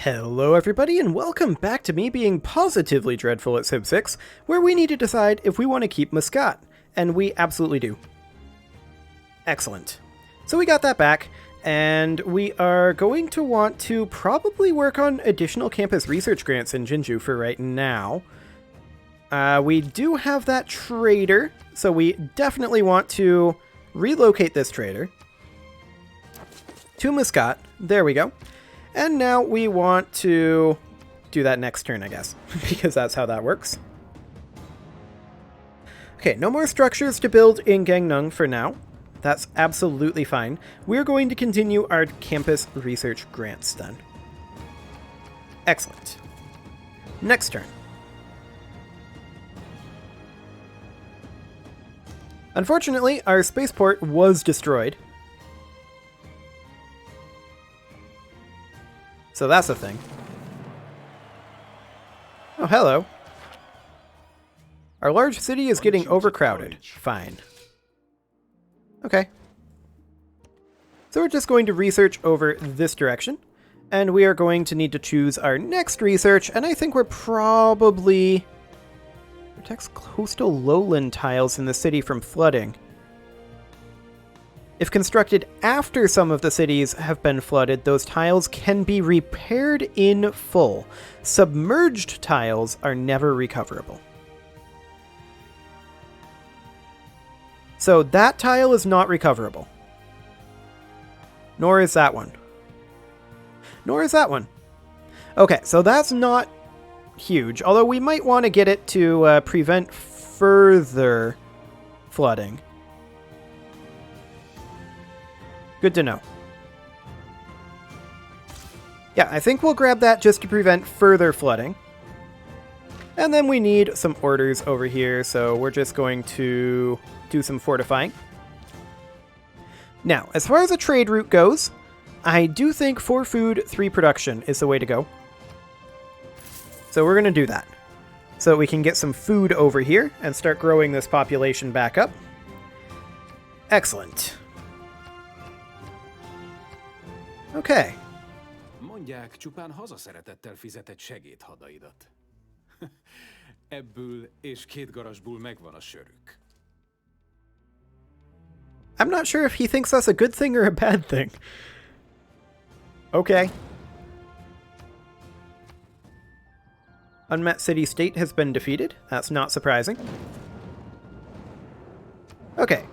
Hello everybody and welcome back to me being positively dreadful at Civ 6, where we need to decide if we want to keep Muscat, and we absolutely do. Excellent. So we got that back, and we are going to want to probably work on additional campus research grants in Jinju for right now. We do have that trader, so we definitely want to relocate this trader to Muscat. There we go. And now we want to do that next turn, I guess, because that's how that works. Okay, no more structures to build in Gangnung for now. That's absolutely fine. We're going to continue our campus research grants then. Excellent. Next turn. Unfortunately, our spaceport was destroyed. So that's a thing. Oh, hello. Our large city is getting overcrowded. Fine. Okay. So we're just going to research over this direction. And we are going to need to choose our next research. And I think we're probably... protects coastal lowland tiles in the city from flooding. If constructed after some of the cities have been flooded, those tiles can be repaired in full. Submerged tiles are never recoverable. So that tile is not recoverable. Nor is that one. Nor is that one. Okay, so that's not huge, although we might want to get it to prevent further flooding. Good to know. Yeah, I think we'll grab that just to prevent further flooding. And then we need some orders over here, so we're just going to do some fortifying. Now, as far as a trade route goes, I do think 4 food, 3 production is the way to go. So we're going to do that. So we can get some food over here and start growing this population back up. Excellent. Okay. Mondják, csupán hazaszeretettel fizetett segédhadaidat. Ebből és 2 garasból megvan a sörük. I'm not sure if he thinks that's a good thing or a bad thing. Okay. Unmet city state has been defeated. That's not surprising. Okay.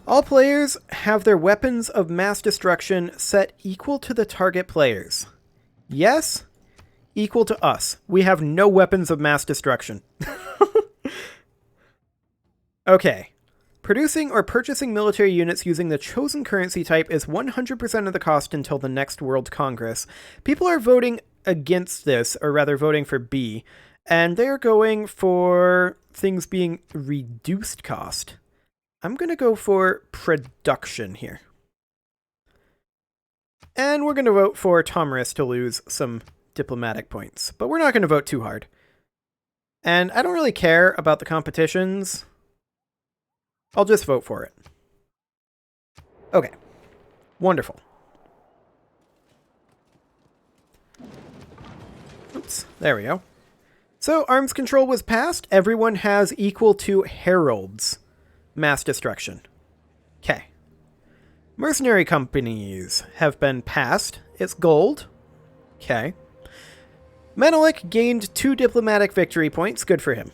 All players have their weapons of mass destruction set equal to the target players. Yes, equal to us. We have no weapons of mass destruction. Okay. Producing or purchasing military units using the chosen currency type is 100% of the cost until the next World Congress. People are voting against this, or rather voting for B, and they're going for things being reduced cost. I'm going to go for production here. And we're going to vote for Tomarus to lose some diplomatic points. But we're not going to vote too hard. And I don't really care about the competitions. I'll just vote for it. Okay. Wonderful. Oops. There we go. So arms control was passed. Everyone has equal to heralds. Mass destruction. Okay. Mercenary companies have been passed. It's gold. Okay. Menelik gained 2 diplomatic victory points. Good for him.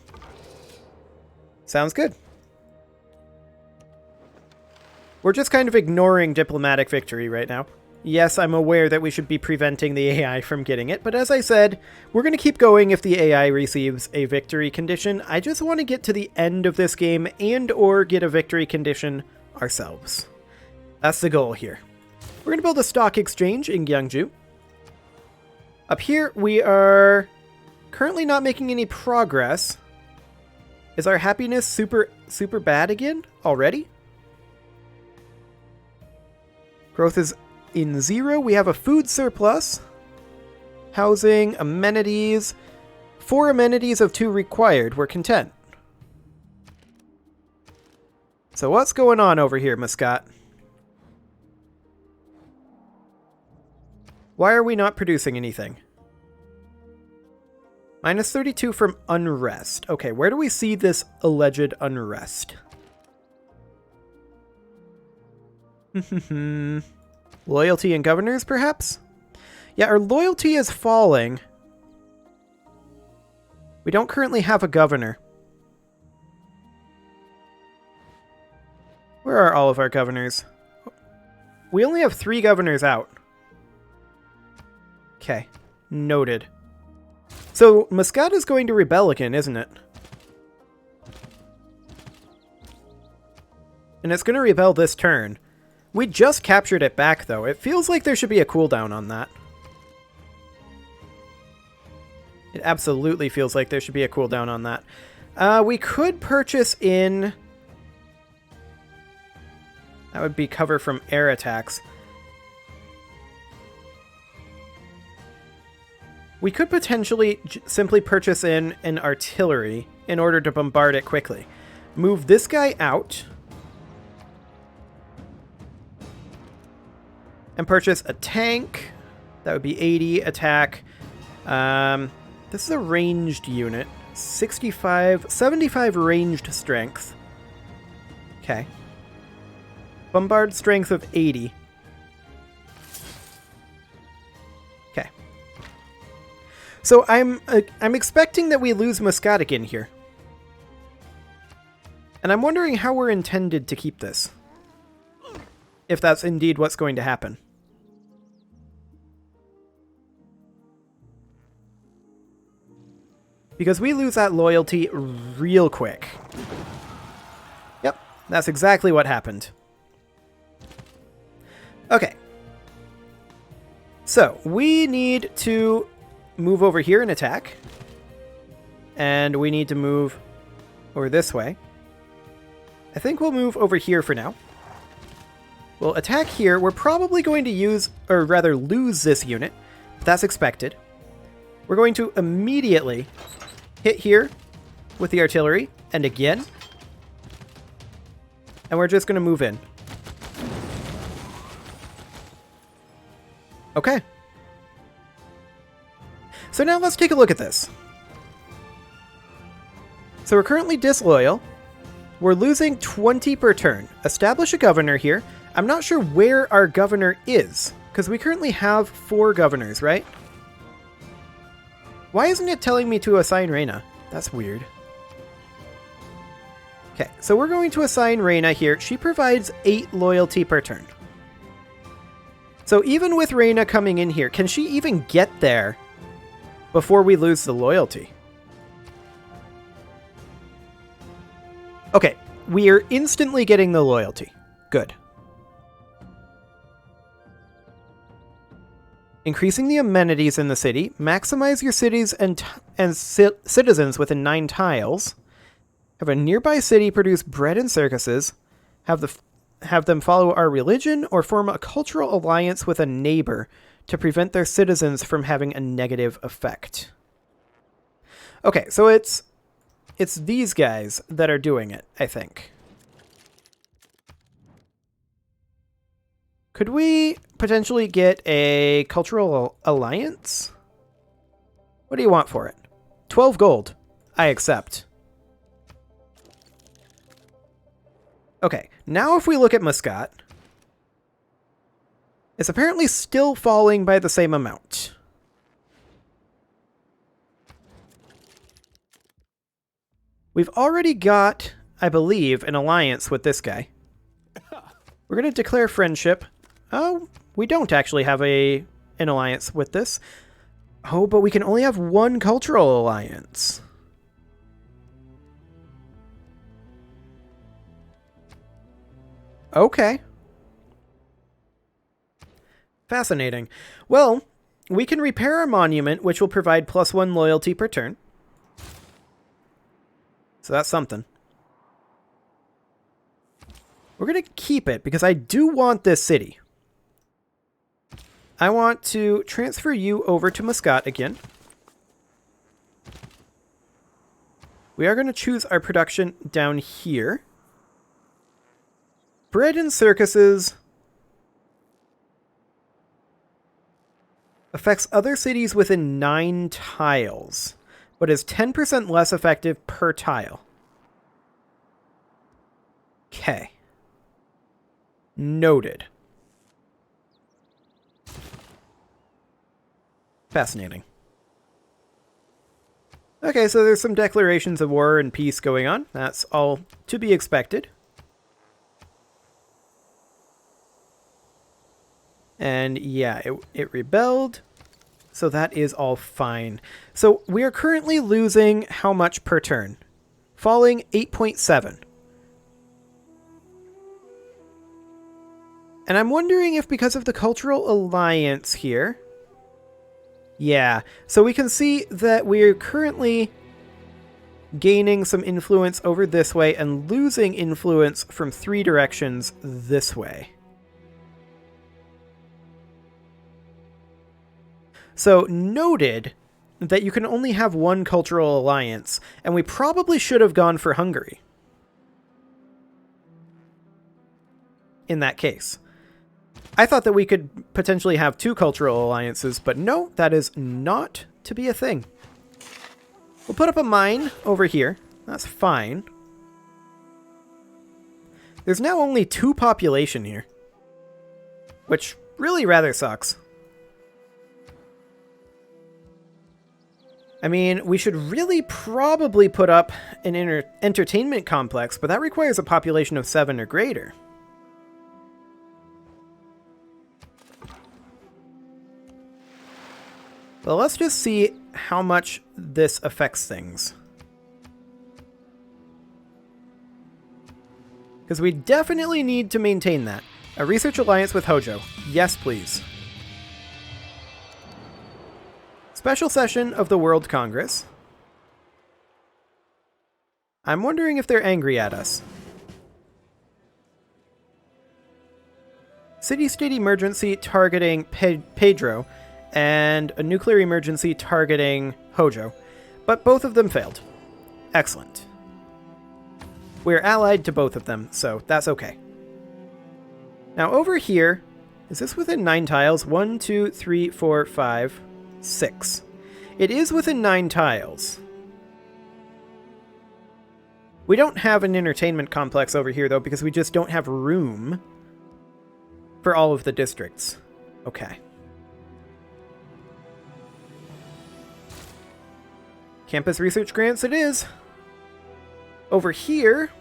Sounds good. We're just kind of ignoring diplomatic victory right now. Yes, I'm aware that we should be preventing the AI from getting it, but as I said, we're going to keep going if the AI receives a victory condition. I just want to get to the end of this game and or get a victory condition ourselves. That's the goal here. We're going to build a stock exchange in Gyeongju. Up here, we are currently not making any progress. Is our happiness super bad again already? Growth is in 0, we have a food surplus, housing, amenities, 4 amenities of 2 required. We're content. So what's going on over here, Muscat? Why are we not producing anything? Minus 32 from unrest. Okay, where do we see this alleged unrest? Loyalty and governors, perhaps? Yeah, our loyalty is falling. We don't currently have a governor. Where are all of our governors? We only have 3 governors out. Okay, noted. So, Muscat is going to rebel again, isn't it? And it's going to rebel this turn. We just captured it back, though. It feels like there should be a cooldown on that. It absolutely feels like there should be a cooldown on that. We could purchase in... That would be cover from air attacks. We could potentially simply purchase in an artillery in order to bombard it quickly. Move this guy out. And purchase a tank. That would be 80 attack. This is a ranged unit. 75 ranged strength. Okay. Bombard strength of 80. Okay. So I'm expecting that we lose Muscat again here. And I'm wondering how we're intended to keep this. If that's indeed what's going to happen. Because we lose that loyalty real quick. Yep, that's exactly what happened. Okay. So, we need to move over here and attack. And we need to move over this way. I think we'll move over here for now. We'll attack here. We're probably going to use, or rather lose this unit. That's expected. We're going to immediately hit here with the artillery, and again. And we're just going to move in. Okay. So now let's take a look at this. So we're currently disloyal. We're losing 20 per turn. Establish a governor here. I'm not sure where our governor is, because we currently have 4 governors, right? Why isn't it telling me to assign Reina? That's weird. Okay, so we're going to assign Reina here. She provides 8 loyalty per turn. So even with Reina coming in here, can she even get there before we lose the loyalty? Okay, we are instantly getting the loyalty. Good. Increasing the amenities in the city. Maximize your cities and citizens within 9 tiles. Have a nearby city produce bread and circuses. Have them follow our religion or form a cultural alliance with a neighbor to prevent their citizens from having a negative effect. Okay, so it's these guys that are doing it, I think. Could we potentially get a cultural alliance? What do you want for it? 12 gold. I accept. Okay, now if we look at Muscat, it's apparently still falling by the same amount. We've already got, I believe, an alliance with this guy. We're going to declare friendship. Oh, we don't actually have an alliance with this. Oh, but we can only have 1 cultural alliance. Okay. Fascinating. Well, we can repair our monument, which will provide +1 loyalty per turn. So that's something. We're going to keep it because I do want this city. I want to transfer you over to Muscat again. We are going to choose our production down here. Bread and circuses affects other cities within 9 tiles. but is 10% less effective per tile. Okay. Noted. Fascinating. Okay, so there's some declarations of war and peace going on. That's all to be expected. And yeah, it rebelled. So that is all fine. So we are currently losing how much per turn? Falling 8.7. And I'm wondering if because of the cultural alliance here... Yeah, so we can see that we're currently gaining some influence over this way and losing influence from 3 directions this way. So noted that you can only have one cultural alliance, and we probably should have gone for Hungary in that case. I thought that we could potentially have 2 cultural alliances, but no, that is not to be a thing. We'll put up a mine over here. That's fine. There's now only 2 population here, which really rather sucks. I mean, we should really probably put up an entertainment complex, but that requires a population of 7 or greater. Well, let's just see how much this affects things. Because we definitely need to maintain that. A research alliance with Hojo. Yes, please. Special session of the World Congress. I'm wondering if they're angry at us. City-state emergency targeting Pedro, and a nuclear emergency targeting Hojo, but both of them failed. Excellent. We're allied to both of them, so that's okay. Now over here, is this within 9 tiles? 1, 2, 3, 4, 5, 6. It is within 9 tiles. We don't have an entertainment complex over here, though, because we just don't have room for all of the districts. Okay. Campus research grants it is. Over here,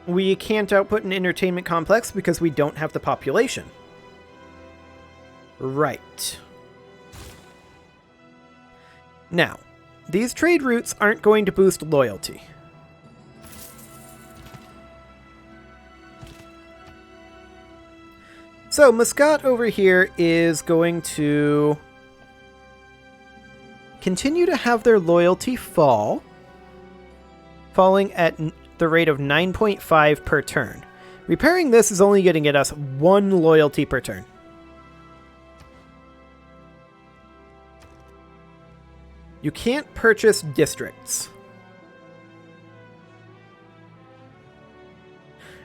we can't output an entertainment complex because we don't have the population. Right. Now, these trade routes aren't going to boost loyalty. So, Muscat over here is going to continue to have their loyalty fall, falling at the rate of 9.5 per turn. Repairing this is only going to get us 1 loyalty per turn. You can't purchase districts.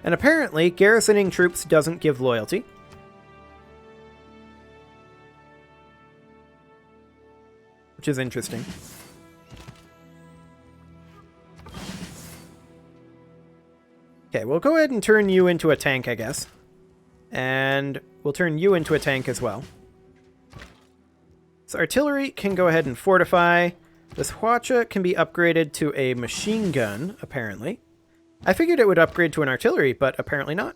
And apparently, garrisoning troops doesn't give loyalty. Which is interesting. Okay, we'll go ahead and turn you into a tank, I guess. And we'll turn you into a tank as well. So artillery can go ahead and fortify. This Hwacha can be upgraded to a machine gun, apparently. I figured it would upgrade to an artillery, but apparently not.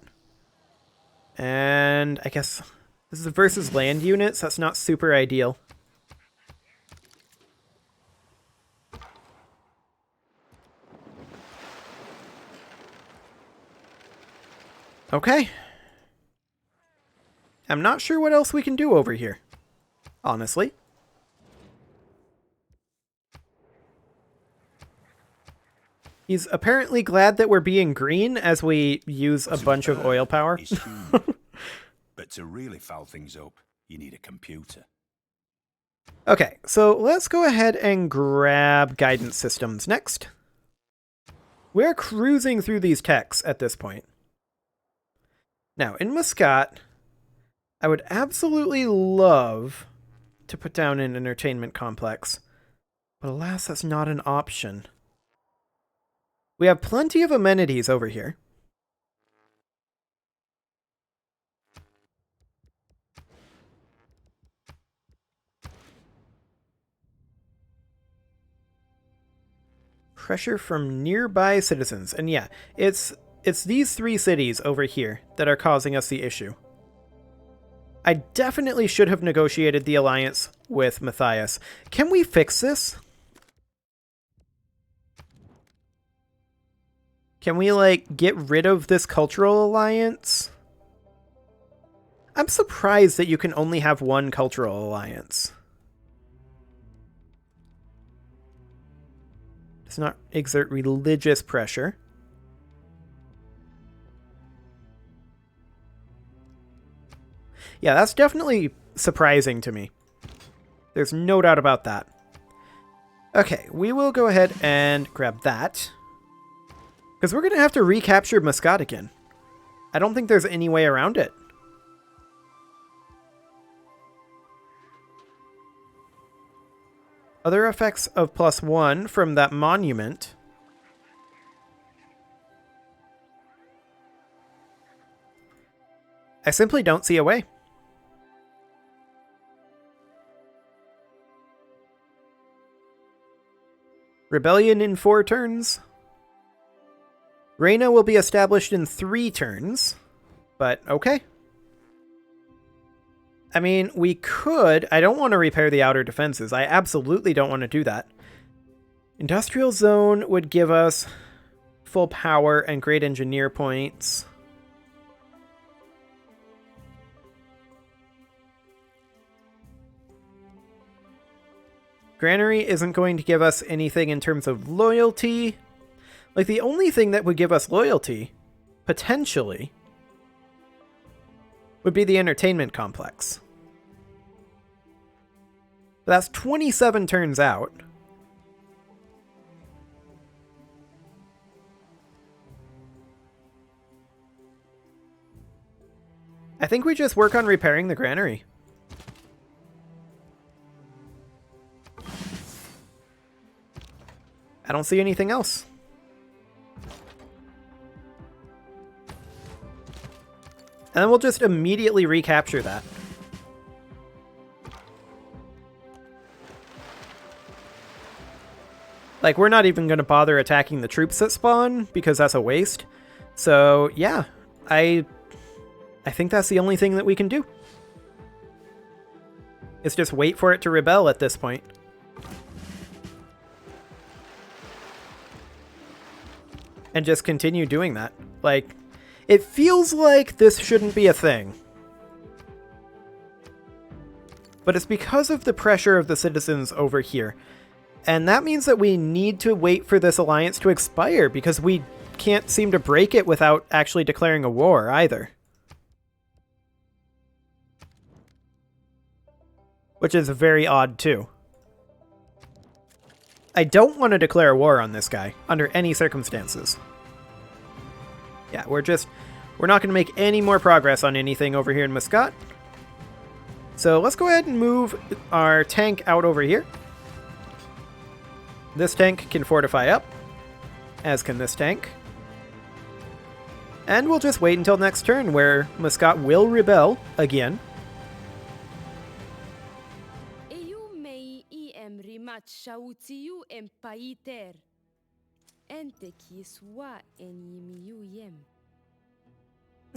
And I guess this is versus land units. That's not super ideal. Okay. I'm not sure what else we can do over here, honestly. He's apparently glad that we're being green as we use a bunch of oil power. But to really foul things up, you need a computer. Okay, so let's go ahead and grab guidance systems next. We're cruising through these techs at this point. Now, in Muscat, I would absolutely love to put down an entertainment complex. But alas, that's not an option. We have plenty of amenities over here. Pressure from nearby citizens. And yeah, it's these 3 cities over here that are causing us the issue. I definitely should have negotiated the alliance with Matthias. Can we fix this? Can we, like, get rid of this cultural alliance? I'm surprised that you can only have one cultural alliance. Does not exert religious pressure. Yeah, that's definitely surprising to me. There's no doubt about that. Okay, we will go ahead and grab that. Because we're going to have to recapture Muscat again. I don't think there's any way around it. Other effects of +1 from that monument. I simply don't see a way. Rebellion in 4 turns. Reina will be established in 3 turns, but okay. I mean, we could... I don't want to repair the outer defenses. I absolutely don't want to do that. Industrial Zone would give us full power and great engineer points. Granary isn't going to give us anything in terms of loyalty. Like, the only thing that would give us loyalty, potentially, would be the entertainment complex. That's 27 turns out. I think we just work on repairing the granary. I don't see anything else. And then we'll just immediately recapture that. Like, we're not even going to bother attacking the troops that spawn, because that's a waste. So, yeah, I think that's the only thing that we can do. Is just wait for it to rebel at this point. And just continue doing that. Like, it feels like this shouldn't be a thing. But it's because of the pressure of the citizens over here. And that means that we need to wait for this alliance to expire, because we can't seem to break it without actually declaring a war either. Which is very odd too. I don't want to declare war on this guy under any circumstances. Yeah, we're not going to make any more progress on anything over here in Muscat. So let's go ahead and move our tank out over here. This tank can fortify up, as can this tank. And we'll just wait until next turn, where Muscat will rebel again.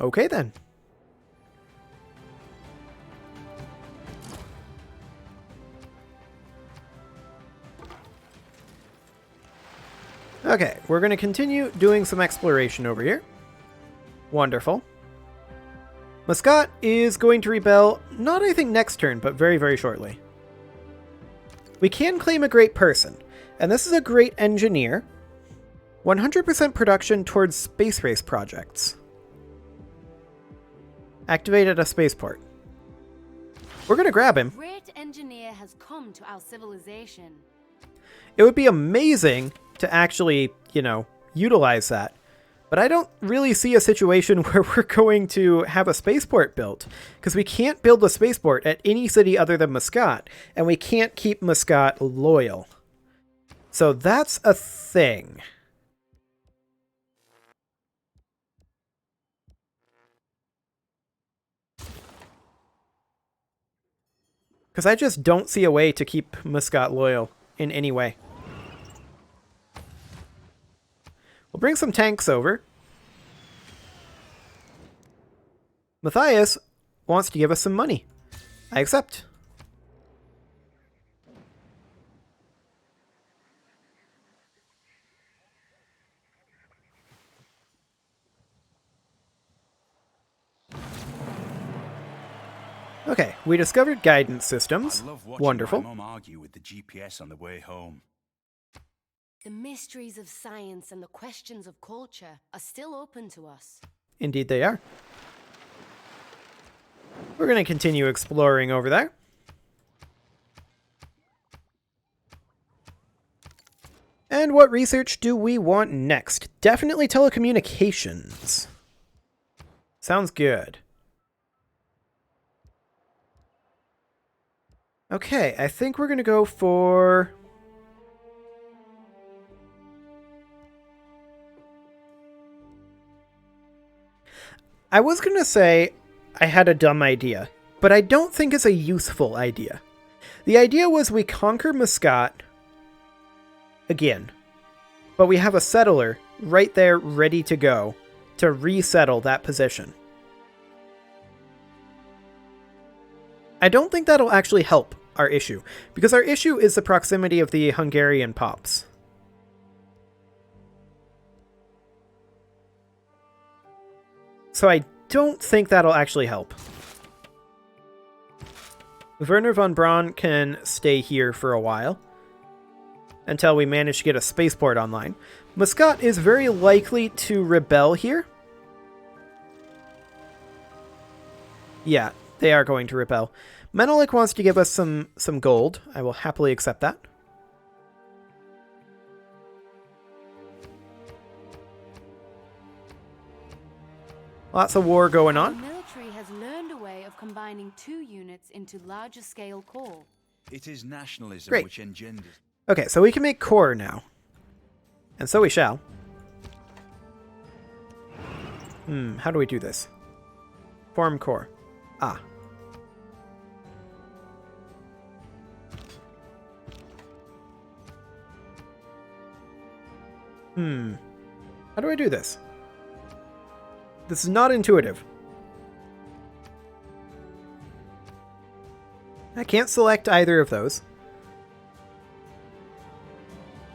Okay then. Okay, we're going to continue doing some exploration over here. Wonderful. Muscat is going to rebel, not I think next turn, but very, very shortly. We can claim a great person, and this is a great engineer. 100% production towards space race projects. Activated a spaceport. We're going to grab him. Great engineer has come to our civilization. It would be amazing to actually, utilize that. But I don't really see a situation where we're going to have a spaceport built, because we can't build a spaceport at any city other than Muscat, and we can't keep Muscat loyal. So that's a thing. Because I just don't see a way to keep Muscat loyal in any way. We'll bring some tanks over. Matthias wants to give us some money. I accept. Okay, we discovered guidance systems. I love watching Wonderful. my mum argue with the GPS on the way home. The mysteries of science and the questions of culture are still open to us. Indeed they are. We're going to continue exploring over there. And what research do we want next? Definitely telecommunications. Sounds good. Okay, I think we're going to go for... I was going to say I had a dumb idea, but I don't think it's a useful idea. The idea was we conquer Muscat again, but we have a settler right there ready to go to resettle that position. I don't think that'll actually help our issue, because our issue is the proximity of the Hungarian pops. So I don't think that'll actually help. Werner von Braun can stay here for a while, until we manage to get a spaceport online. Muscat is very likely to rebel here. Yeah, they are going to rebel. Menelik wants to give us some gold. I will happily accept that. Lots of war going on. The military has learned a way of combining 2 units into larger scale core. It is nationalism Great. which engenders... Okay, so we can make core now. And so we shall. How do we do this? Form core. Ah. How do I do this? This is not intuitive. I can't select either of those.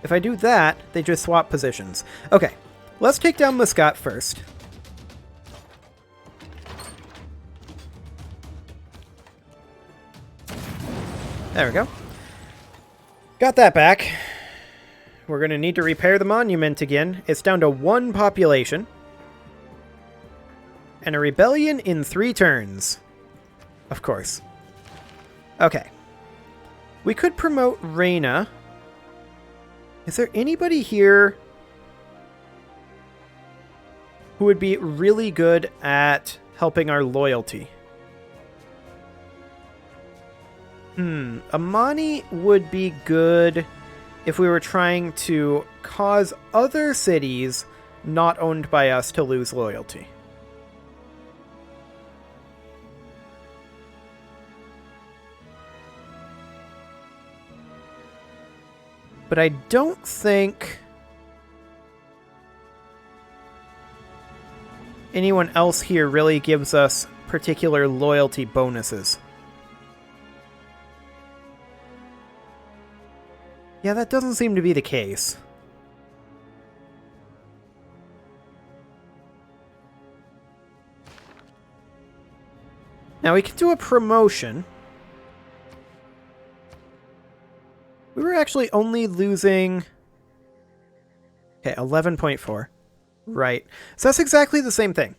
If I do that, they just swap positions. Okay, let's take down Muscat first. There we go. Got that back. We're going to need to repair the monument again. It's down to 1 population. And a rebellion in 3 turns. Of course. Okay. We could promote Reyna. Is there anybody here who would be really good at helping our loyalty? Amani would be good if we were trying to cause other cities not owned by us to lose loyalty. But I don't think anyone else here really gives us particular loyalty bonuses. Yeah, that doesn't seem to be the case. Now we can do a promotion. We were actually only losing... Okay, 11.4. Right. So that's exactly the same thing.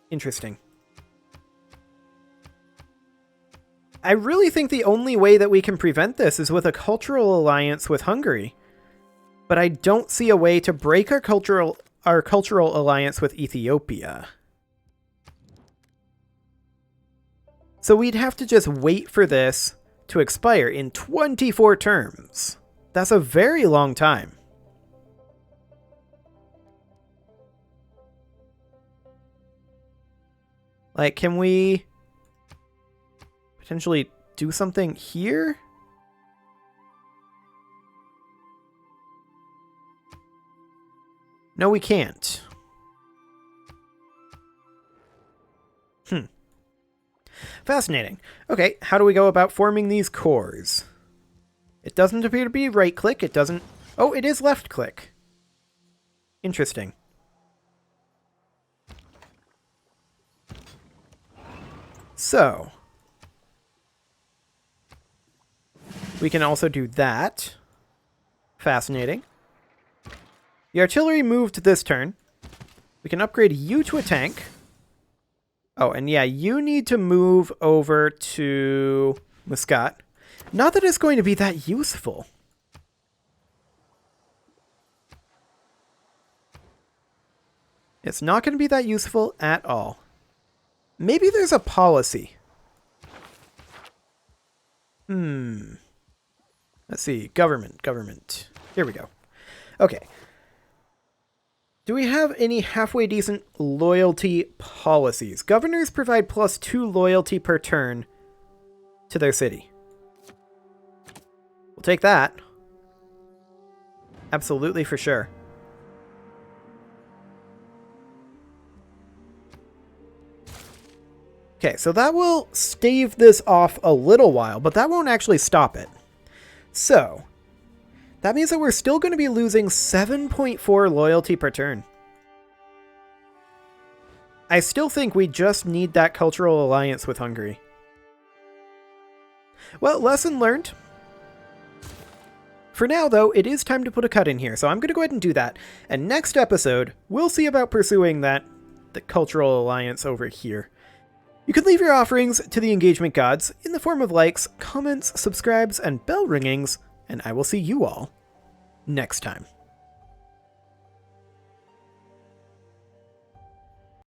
Interesting. I really think the only way that we can prevent this is with a cultural alliance with Hungary. But I don't see a way to break our cultural alliance with Ethiopia. So we'd have to just wait for this to expire in 24 terms. That's a very long time. Like, can we potentially do something here? No, we can't. Fascinating. Okay, how do we go about forming these cores? It doesn't appear to be right-click. It doesn't... Oh, it is left-click. Interesting. So, we can also do that. Fascinating. The artillery moved this turn. We can upgrade you to a tank. Oh, and yeah, you need to move over to Muscat. Not that it's going to be that useful. It's not going to be that useful at all. Maybe there's a policy. Let's see. Government. Here we go. Okay. Do we have any halfway decent loyalty policies? Governors provide +2 loyalty per turn to their city. We'll take that. Absolutely, for sure. Okay, so that will stave this off a little while, but that won't actually stop it. So, that means that we're still going to be losing 7.4 loyalty per turn. I still think we just need that cultural alliance with Hungary. Well, lesson learned. For now, though, it is time to put a cut in here, so I'm going to go ahead and do that. And next episode, we'll see about pursuing the cultural alliance over here. You can leave your offerings to the engagement gods in the form of likes, comments, subscribes, and bell ringings, and I will see you all next time.